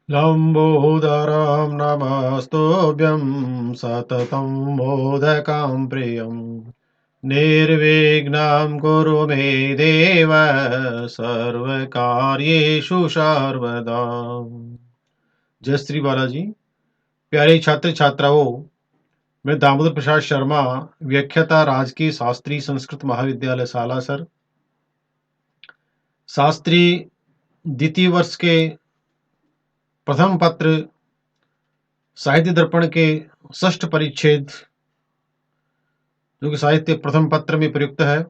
लम्बोदरं नमस्तुभ्यं सततं मोदकां प्रियं निर्विघ्नं कुरु मे देव सर्वकार्येषु सर्वदा। जय श्री बालाजी। प्यारे छात्र छात्राओं, मैं दामोदर प्रसाद शर्मा, व्याख्याता, राजकीय शास्त्री संस्कृत महाविद्यालय सालासर, शास्त्री द्वितीय वर्ष के प्रथम पत्र साहित्य दर्पण के षष्ठ परिच्छेद, जो कि साहित्य प्रथम पत्र में प्रयुक्त है,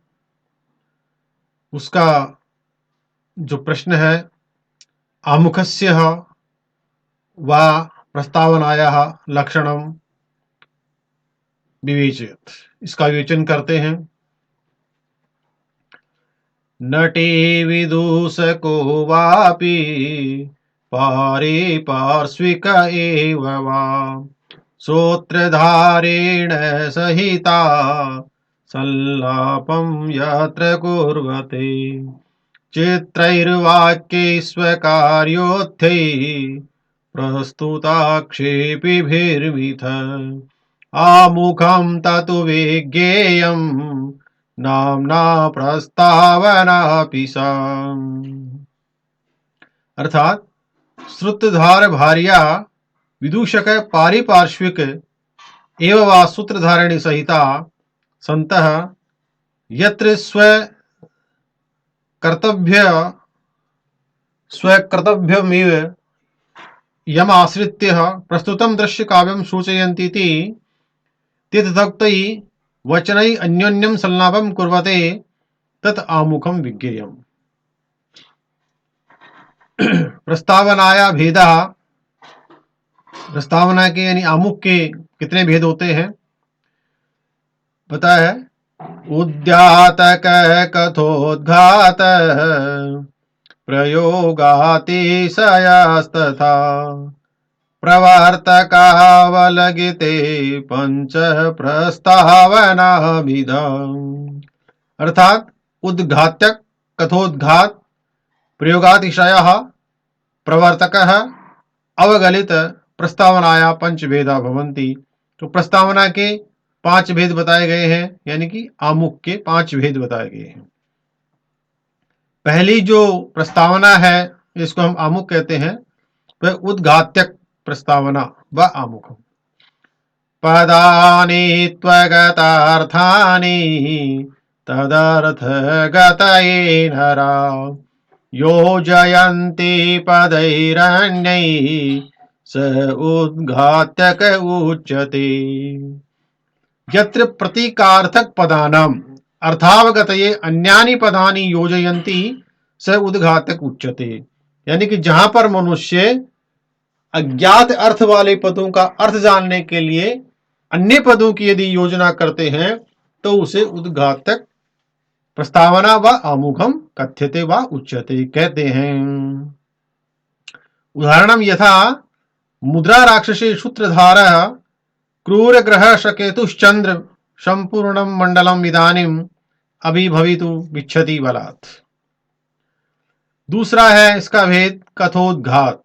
उसका जो प्रश्न है आमुखस्य वा प्रस्तावनायाः लक्षणम विवेचयत्, इसका विवेचन करते हैं। नटे विदूषको वापि पारिपार्श्विक एव वा सूत्रधारेण सहिता संलापं यत्र कुर्वते चित्रैर्वाक्यैस्वकार्योक्तैः प्रस्तुताक्षेपिभिर्मिथ आमुखं ततु विज्ञेयं नाम्ना प्रस्तावनापि सा। अर्थात श्रुतधार भार्या विदूषक पारिपार्श्विक एवं वा सूत्रधारिणी सहिता संतः यत्र स्वकर्तव्यमेव यम आश्रित्य प्रस्तुतं दृश्य काव्यं सूचयन्तीति तदुक्तैः वचनैः अन्योन्यं संलापं कुर्वते तत् आमुखं विज्ञेयम्। प्रस्तावनाया भेदः, प्रस्तावना के यानी आमुख के कितने भेद होते हैं पता है। उद्घातक, कथोद्घात, प्रयोगातिशयस्तथा प्रवर्तकावलगिते पंच प्रस्तावनाभिधम्। अर्थात उद्घात्यक, कथोद्घात, प्रयोगातिशयः, प्रवर्तकः, अवगलित, प्रस्तावनाया पंचभेदा भवन्ति। तो प्रस्तावना के 5 भेद बताए गए हैं, यानी कि आमुख के 5 भेद बताए गए हैं। पहली जो प्रस्तावना है, इसको हम आमुख कहते हैं, वह उद्घात्यक प्रस्तावना व आमुख। पदानि त्वगतार्थानि तदर्थगतये नरा योजयन्ति पदैरन्यैः स उद्घात्यक उच्यते। यत्र प्रतीकार्थक पदानाम अर्थावगतये अन्यानि पदानि योजयन्ति स उद्घातक उच्यते। यानी कि जहां पर मनुष्य अज्ञात अर्थ वाले पदों का अर्थ जानने के लिए अन्य पदों की यदि योजना करते हैं तो उसे उद्घातक प्रस्तावना व आमुखम कथ्यते व उच्यते कहते हैं। उदाहरणम यथा मुद्रा राक्षसे सूत्रधारः क्रूर ग्रह शकेतुश्चंद्र संपूर्णम मंडलम इदानीम अभिभवितु विच्छति बलात्। दूसरा है इसका भेद कथोद्घात।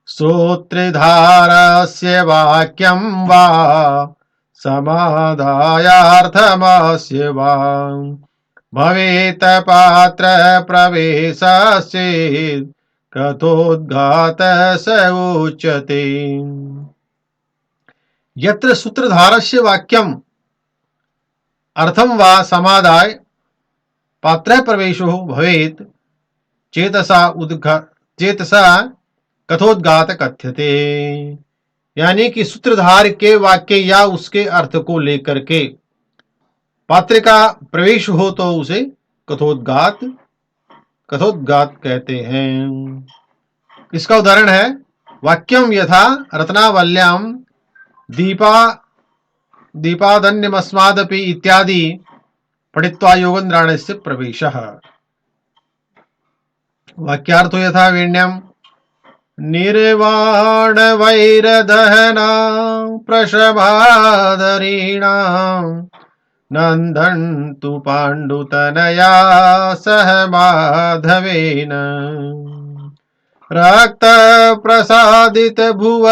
सूत्रधारस्य वाक्यं वा समादायार्थमस्य वा भवेत पात्र प्रवेशस्य कथोद्घात स उच्यते। यत्र सूत्रधारस्य वाक्यम अर्थम वा समादाय पात्र प्रवेशो भवेत चेतसा कथोद्घात कथ्यते। यानी कि सूत्रधार के वाक्य या उसके अर्थ को लेकर के पात्र का प्रवेश हो तो उसे कथोद्घात कहते हैं। इसका उदाहरण है वाक्यम यथा रत्नावल्याम दीपादन्यमस्मादपि इत्यादि पठित्वा योगन्द्राणस्य प्रवेशः। वाक्यार्थो यथा वेण्यम निर्वाण वैरदहना प्रशभादरीणा नन्दन्तु पाण्डुतनया सह माधवेन। रक्त प्रसादित भुव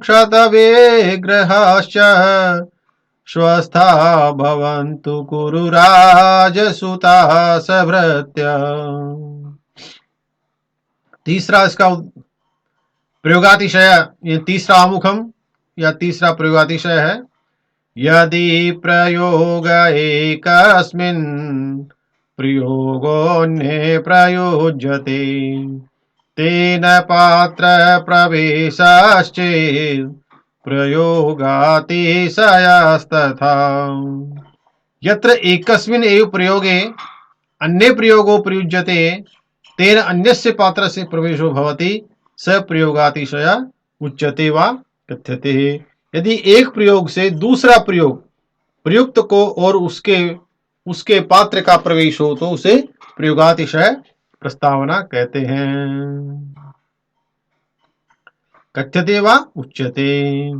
क्षतविग्रहाश्च स्वस्था भवन्तु कुरु राजसुता सभृत्य। तीसरा इसका प्रयोगातिशय, ये तीसरा आमुखम या तीसरा प्रयोगातिशय है। यदि प्रयोग एकस्मिन् प्रयोगोऽन्ये प्रयुज्यते तेन पात्र प्रवेशश्चेत् प्रयोगातिशयस्तथा। यत्र एकस्मिन् एव प्रयोगे अन्ये प्रयोगो प्रयुज्यते तेन अन्यस्य पात्रस्य प्रवेशो भवति स प्रयोगातिशय उच्यते वा कथ्यते। यदि एक प्रयोग से दूसरा प्रयोग प्रयुक्त को और उसके पात्र का प्रवेश हो तो उसे प्रयोगातिशय प्रस्तावना कहते हैं। कथ्यते वा उच्यते।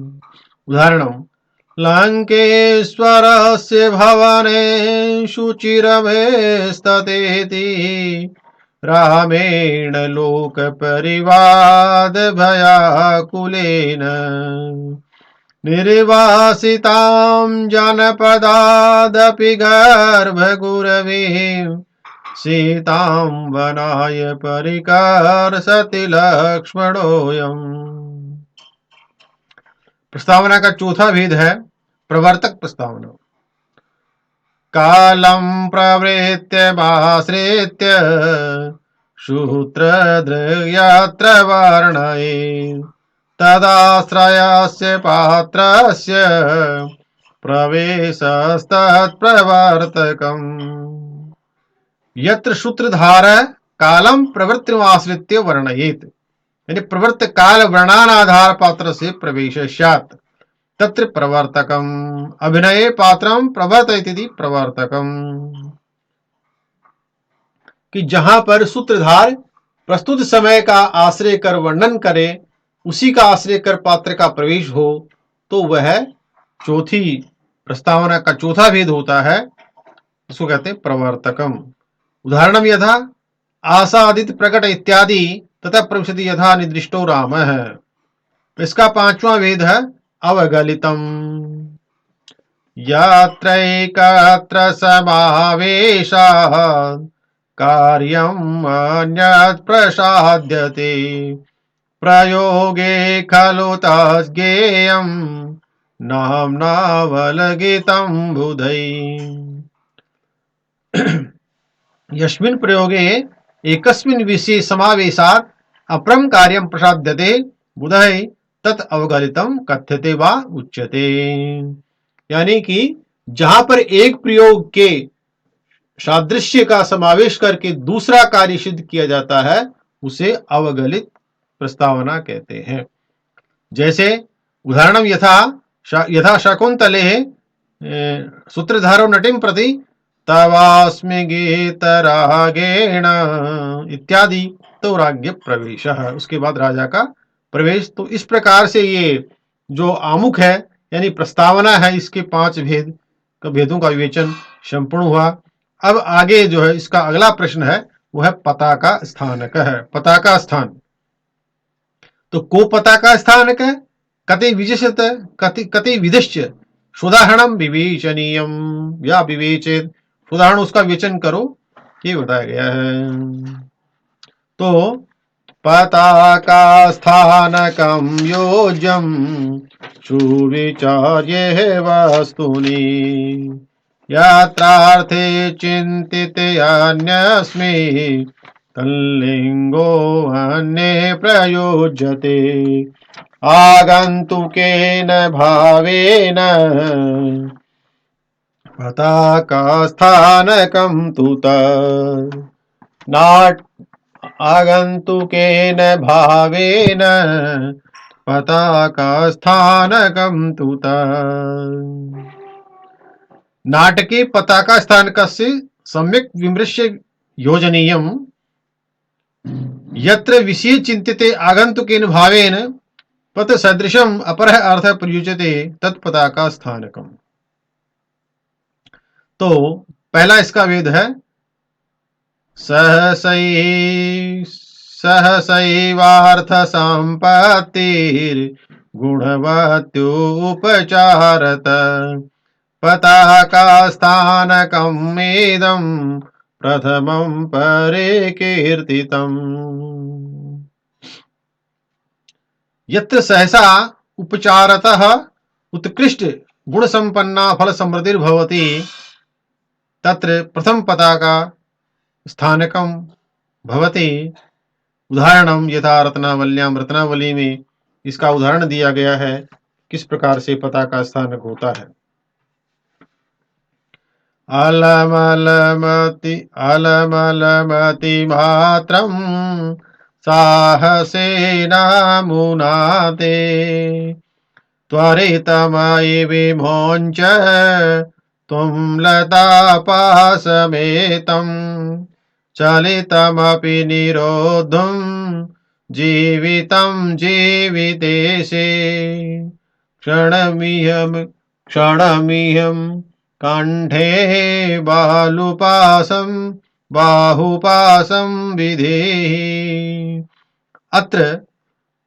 उदाहरणम् लङ्केश्वरस्य भवने शुचिरभेस्ततेति रामेण लोकपरिवादभयाकुलेन निर्वासितां जनपदादपि गर्भगुरवीं सीतां वनाय परिकर्षति लक्ष्मणोऽयम्। प्रस्तावना का चौथा भेद है प्रवर्तक प्रस्तावना। कालं प्रवृत्त्यमाश्रित्य सूत्रधृयत्र वर्णयेत् तदाश्रयस्य पात्रस्य प्रवेशस्तत्प्रवर्तकम्। यत्र सूत्रधार कालम प्रवृत्तिमाश्रित्य वर्णयेत्, यानी प्रवृत्त काल वर्णानाधार पात्र से प्रवेश स्यात् तत्र प्रवर्तकम् अभिनये पात्रम प्रवर्तयति प्रवर्तकम्। कि जहां पर सूत्रधार प्रस्तुत समय का आश्रय कर वर्णन करे, उसी का आश्रय कर पात्र का प्रवेश हो, तो वह चौथी प्रस्तावना का चौथा भेद होता है, उसको कहते हैं प्रवर्तकम। उदाहरणम यथा आसादित प्रकट इत्यादि तथा प्रविशति यथा निर्दिष्टो राम है। इसका पांचवा भेद है अवगलितम। यत्रैकत्र समावेशात् कार्यम् अन्यत् प्रसाद्यते प्रयोगे खलु तज्ज्ञेयम् नाम्नावलगितं बुधै। यस्मिन् प्रयोगे एकस्मिन् विषये समावेशात् अपरं कार्यं प्रसाद्यते बुधै तत् अवगलितं कथ्यते वा उच्यते। यानी कि जहां पर एक प्रयोग के सादृश्य का समावेश करके दूसरा कार्य सिद्ध किया जाता है उसे अवगलित प्रस्तावना कहते हैं। जैसे उदाहरणम यथा शकुंतले सूत्रधारो नटिम प्रति तवास्मि गीतरागेण इत्यादि, तो राज्ञ प्रवेश है, उसके बाद राजा का प्रवेश। तो इस प्रकार से ये जो आमुख है यानी प्रस्तावना है, इसके 5 भेदों का विवेचन संपूर्ण हुआ। अब आगे जो है इसका अगला प्रश्न है वो है पताका स्थानक है। पताका स्थान, तो को पताका स्थानक है कति विशेषत कति विधिश्च सुदाहरणम विवेचनीयम या विवेचित। उदाहरण उसका विवेचन करो, ये बताया गया है। तो पताका स्थानकम योज्यम सुविचार्ये वस्तुनि यात्रार्थे चिन्तिते अन्यस्मै तल्लिंगो अन्ये प्रयोज्यते आगंतुकेन भावेन पताका स्थानकं तु नाट आगंतुकेन भावेन पताका स्थानकं तु नाटके पताका स्थानकस्य सम्यक् विमृश्य योजनीयम् यत्र विषये चिंत्यते आगंतुकेन भावेन पत सदृशम अपरः अर्थः प्रयुज्यते तत्पताका स्थानकम। तो पहला इसका वेद है सहसै सहसैवार्थ सम्पत्तिर्गुणवत्योपचारत पताकास्थानकमेदं प्रथमं परिकीर्तितम्। यत्र सहसा उपचारतः उत्कृष्ट गुण संपन्ना फल समृद्धिर्भवति तत्र प्रथम पताका स्थानकम भवति। उदाहरणम यथा रत्नावल्याम, रत्नावली में इसका उदाहरण दिया गया है किस प्रकार से पताका स्थानक होता है। अलमलमति मात्रम साहसेन मुनाते त्वरितमयि विमोञ्च त्वं लतापासमेतं चलितमपि निरोद्धुं जीवितं जीवितेशे क्षणमिहं कंठे बाहुपासं विधेहि। अत्र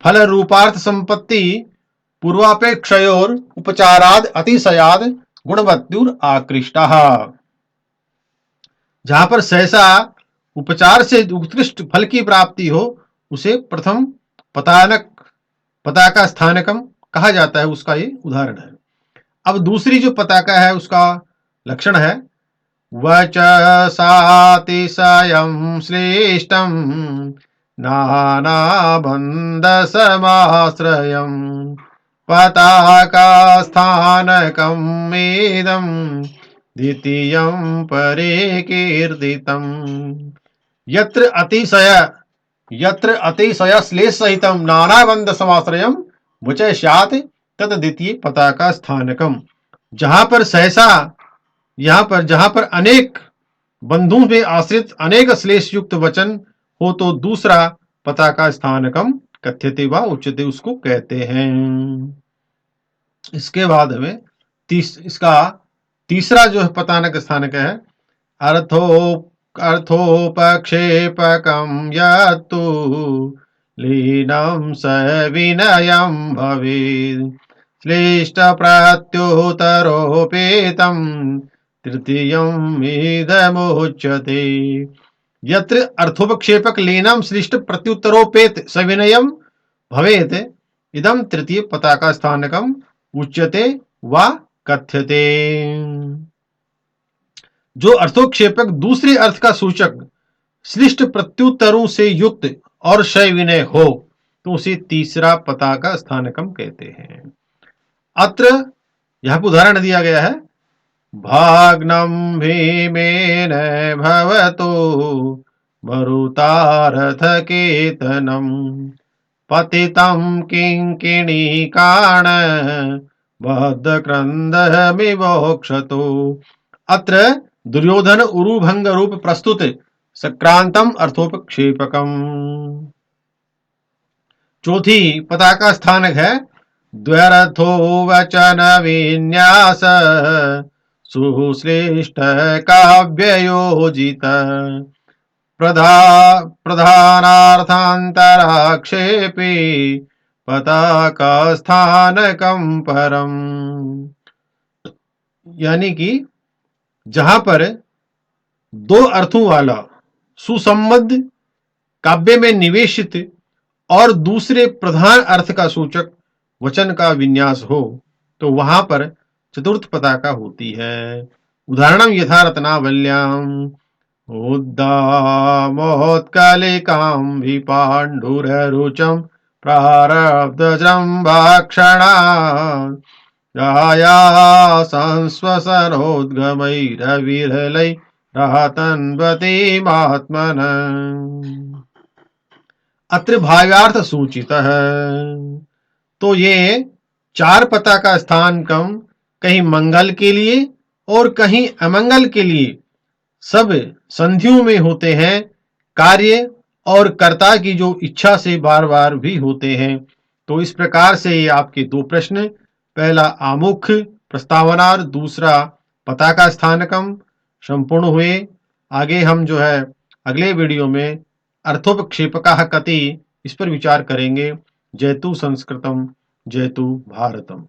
फल रूपार्थ संपत्ति पूर्वापेक्षयोर उपचाराद अतिशयाद गुणवत्युर आकृष्टः। जहां पर सहसा उपचार से उत्कृष्ट फल की प्राप्ति हो उसे प्रथम पताका स्थानकम कहा जाता है, उसका ये उदाहरण है। अब दूसरी जो पताका है उसका लक्षण है वचसातिशयं श्रेष्ठं नानाबन्धसमाश्रयम् पताकास्थानकमेदं द्वितीयं परिकीर्तितम्। यत्र अतिशय श्लेष सहितं नानाबंध समाश्रयम वचः स्यात् तद द्वितीय पताका स्थानकम। जहां पर सहसा जहां पर अनेक बंधुओं में आश्रित अनेक श्लेष युक्त वचन हो तो दूसरा पताका स्थानकम कथ्यते व उच्यते, उसको कहते हैं। इसके बाद हमें इसका तीसरा जो पतानक स्थानक है अर्थोपक्षेपकं यत्तु लीनं स विनयं भवेत् श्लेष्ठ प्रत्युतरोपेतं तृतीयम् इदमुच्यते। यत्र अर्थोपक्षेपक लीनम श्लिष्ट प्रत्युत्तरोपेत सविनयम भवेत इदम तृतीय पताका स्थानकम उच्यते व कथ्यते। जो अर्थोक्षेपक दूसरे अर्थ का सूचक श्लिष्ट प्रत्युत्तरों से युक्त और शय विनय हो तो उसे तीसरा पताका स्थानकम कहते हैं। अत्र यहां पर उदाहरण दिया गया है भाग्नं भीमेन भवतो मरुतारथकेतनं पतितं किङ्किणीकाण बद्धक्रन्दमिवोक्षतो। अत्र दुर्योधन उरुभंग रूप प्रस्तुत सक्रांतम अर्थोपक्षेपकम। चौथी पताका स्थानक है द्व्यर्थो वचन विन्यास सुश्रेष्ठ काव्ययोजित प्रधानार्थान्तराक्षेपे पताका स्थानकम परम। यानी कि जहां पर दो अर्थों वाला सुसंबद्ध काव्य में निवेशित और दूसरे प्रधान अर्थ का सूचक वचन का विन्यास हो तो वहां पर चतुर्थ पताका होती है। उदाहरणम यथा रत्नावल्याम उद्दामोत्कलिकां विपाण्डुररुचं प्रारब्धजृम्भाक्षणा संस्वसनोद्गमैरविरलैरातन्वतीमात्मन। अत्र भाव्यार्थ सूचित है। तो ये चार पताका स्थानकम कहीं मंगल के लिए और कहीं अमंगल के लिए सब संधियों में होते हैं, कार्य और कर्ता की जो इच्छा से बार बार भी होते हैं। तो इस प्रकार से ये आपके दो प्रश्न, पहला आमुख प्रस्तावना और दूसरा पताका स्थानकम संपूर्ण हुए। आगे हम जो है अगले वीडियो में अर्थोपक्षेपकाः कति, इस पर विचार करेंगे। जयतु संस्कृतम, जयतु भारतम।